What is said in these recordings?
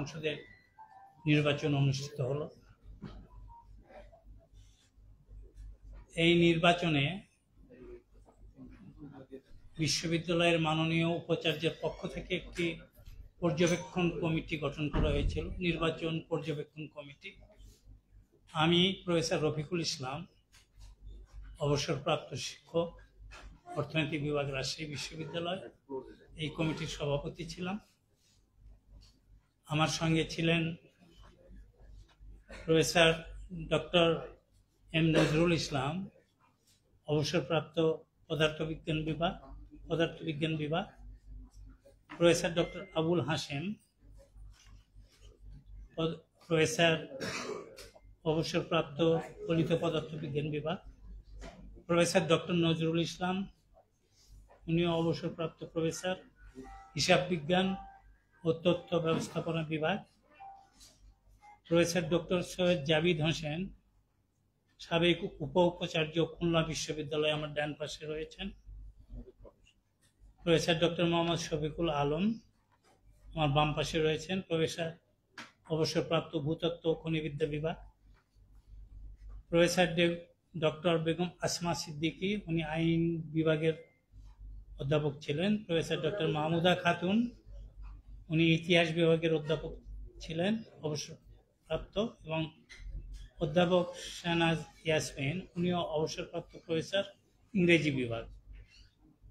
সংসদের নির্বাচন অনুষ্ঠিত হলো। এই নির্বাচনে বিশ্ববিদ্যালয়ের মাননীয় উপাচার্যের পক্ষ থেকে একটি পর্যবেক্ষণ কমিটি গঠন করা হয়েছিল, নির্বাচন পর্যবেক্ষণ কমিটি। আমি প্রফেসর রফিকুল ইসলাম, অবসরপ্রাপ্ত শিক্ষক, অর্থনীতি বিভাগ, রাজশাহী বিশ্ববিদ্যালয়, এই কমিটির সভাপতি ছিলাম। আমার সঙ্গে ছিলেন professor doctor M Nazrul Islam, অবসরপ্রাপ্ত পদার্থবিজ্ঞান বিভাগ, professor doctor Abul Hashem, professor অবসরপ্রাপ্ত ফলিত পদার্থবিজ্ঞান বিভাগ, প্রফেসর ডক্টর নজরুল ইসলাম, উনিও অবসরপ্রাপ্ত প্রফেসর, হিসাব বিজ্ঞান ও তথ্য ব্যবস্থাপনা বিভাগ, প্রফেসর ডক্টর সৈয়দ জাবিদ হোসেন, সাবেক উপাচার্য, খুলনা বিশ্ববিদ্যালয়, আমার ডান পাশে রয়েছেন, প্রফেসর ডক্টর মোহাম্মদ শফিকুল আলম, আমার বাম পাশে রয়েছেন, প্রফেসর অবসরপ্রাপ্ত ভূতত্ত্ব ও খনিবিদ্যা বিভাগ, প্রফেসর ডক্টর বেগম আসমা সিদ্দিকী, উনি আইন বিভাগের অধ্যাপক ছিলেন, প্রফেসর ডক্টর মাহমুদা খাতুন, উনি ইতিহাস বিভাগের অধ্যাপক ছিলেন অবসরপ্রাপ্ত, এবং অধ্যাপক শাহনাজ ইয়াসমিন, উনিও অবসরপ্রাপ্ত প্রফেসর, ইংরেজি বিভাগ।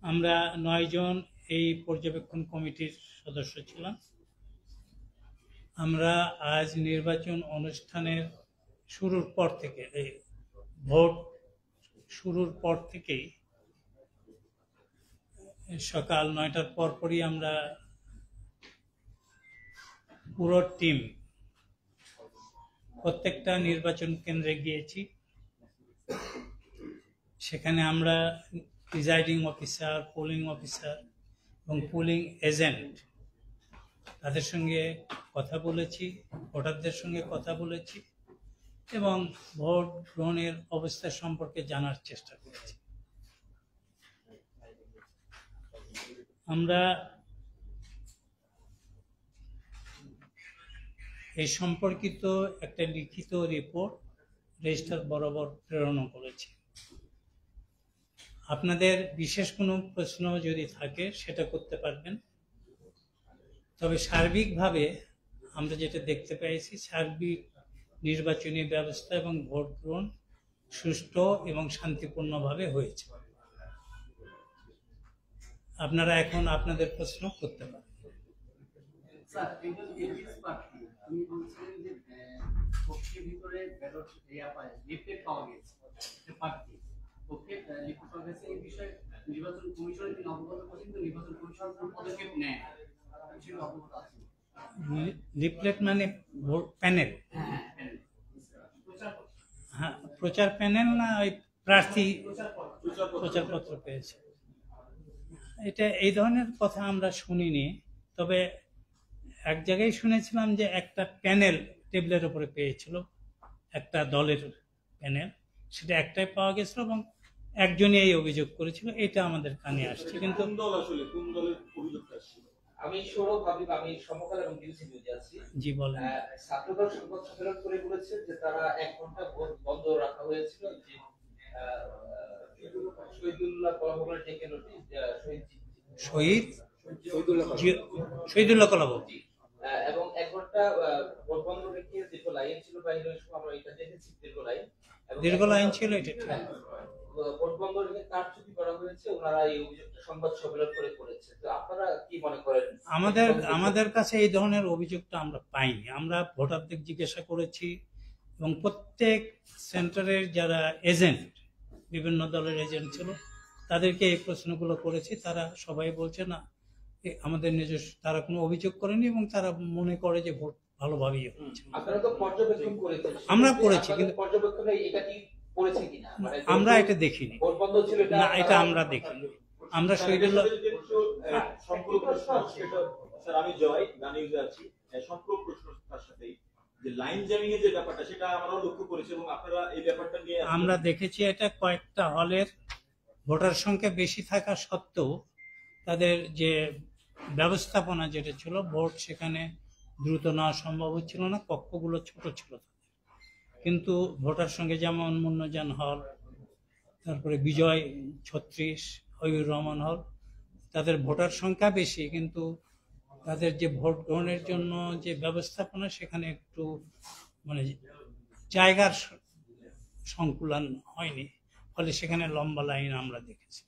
আমরা 9 জন এই পর্যবেক্ষণ কমিটির সদস্য ছিলাম। আমরা আজ নির্বাচন অনুষ্ঠানের শুরুর পর থেকে, এই ভোট শুরুর পর থেকেই সকাল 9টার পরপরই আমরা পুরো টিম প্রত্যেকটা নির্বাচন কেন্দ্রে গিয়েছি। সেখানে আমরা প্রিজাইডিং অফিসার, পোলিং অফিসার এবং পোলিং এজেন্ট, তাদের সঙ্গে কথা বলেছি, ভোটারদের সঙ্গে কথা বলেছি এবং ভোট গ্রহণের অবস্থা সম্পর্কে জানার চেষ্টা করেছি। আমরা এই সম্পর্কিত একটা লিখিত রিপোর্ট রেজিস্ট্রার বরাবর প্রেরণ করেছি। আপনাদের বিশেষ কোনো প্রশ্ন যদি থাকে সেটা করতে পারবেন। তবে সার্বিকভাবে আমরা যেটা দেখতে পেয়েছি, সার্বিক নির্বাচনী ব্যবস্থা এবং ভোট গ্রহণ সুষ্ঠু এবং শান্তিপূর্ণভাবে হয়েছে। আপনারা এখন আপনাদের প্রশ্ন করতে পারেন। লিফলেট মানে প্যানেল? হ্যাঁ, প্রচার প্যানেল না ওই প্রার্থী প্রচারপত্র পেয়েছে, এটা এই ধরনের কথা আমরা শুনিনি। তবে এক জায়গায় শুনেছিলাম যে একটা প্যানেল টেবিলের উপরে পেয়েছিল, একটা দলের প্যানেল, সেটা একটাই পাওয়া গেছিল এবং একজনই এই অভিযোগ করেছিল, এটা আমাদের কানে আসছে। কিন্তু আমি সৌরভ হাবিব, আমি সমকাল এবং ডিউসি নিউজে আছি। জি বলেন। ছাত্রদল সংবাদ সম্মেলন করে বলেছে যে তারা 1 ঘন্টা ভোট বন্ধ রাখা হয়েছিল, যে শহীদুল্লাহ কলাভবনের যে কেন্দ্রটি, শহীদুল্লাহ কলাভবন, এবং 1 ঘন্টা ভোট বন্ধ রেখে দীর্ঘ লাইন ছিল বাহিরের সময়, আমরা এটা দেখেছি, দীর্ঘ লাইন ছিল, এটা ঠিক। ভোট বন্ধ রেখে কারচুপি করা হয়েছে, ওনারা এই অভিযোগটা সংবাদ সম্মেলন করে করেছে। তো আপনারা কি মনে করেন? আমাদের কাছে এই ধরনের অভিযোগটা আমরা পাইনি। আমরা ভোটারদের জিজ্ঞাসা করেছি এবং প্রত্যেক সেন্টারের যারা এজেন্ট, বিভিন্ন দলের এজেন্ট ছিল, তাদেরকে এই প্রশ্নগুলো করেছি। তারা সবাই বলছে না, আমাদের নিজস্ব তারা কোনো অভিযোগ করেনি এবং তারা মনে করে যে ভোট ভালোভাবেই হচ্ছে। আপনারা তো পর্যবেক্ষণ করেছেন, আমরা করেছি, কিন্তু পর্যবেক্ষণে এটা কি করেছে কিনা আমরা এটা দেখিনি। ভোট বন্ধ ছিল না, এটা আমরা দেখিনি। আমরা শহীদুল্লাহ স্যার, আমি জয় নিউজে আছি। সম্পূর্ণ প্রশ্ন তার সাথে যে লাইন জ্যামিং এর যে ব্যাপারটা, সেটা আমরাও লক্ষ্য করেছি এবং আপনারা এই ব্যাপারটা নিয়ে আমরা দেখেছি। এটা কয়েকটা হলের ভোটার সংখ্যা বেশি থাকা সত্ত্বেও তাদের যে ব্যবস্থাপনা যেটা ছিল, ভোট সেখানে দ্রুত নেওয়া সম্ভব হচ্ছিল না, কক্ষগুলো ছোট ছিল তাদের। কিন্তু ভোটার সঙ্গে যেমন মুন্নজান হল, তারপরে বিজয় 36, হবিবুর রহমান হল, তাদের ভোটার সংখ্যা বেশি, কিন্তু তাদের যে ভোট গ্রহণের জন্য যে ব্যবস্থাপনা সেখানে একটু মানে জায়গার সংকুলান হয়নি, ফলে সেখানে লম্বা লাইন আমরা দেখেছি।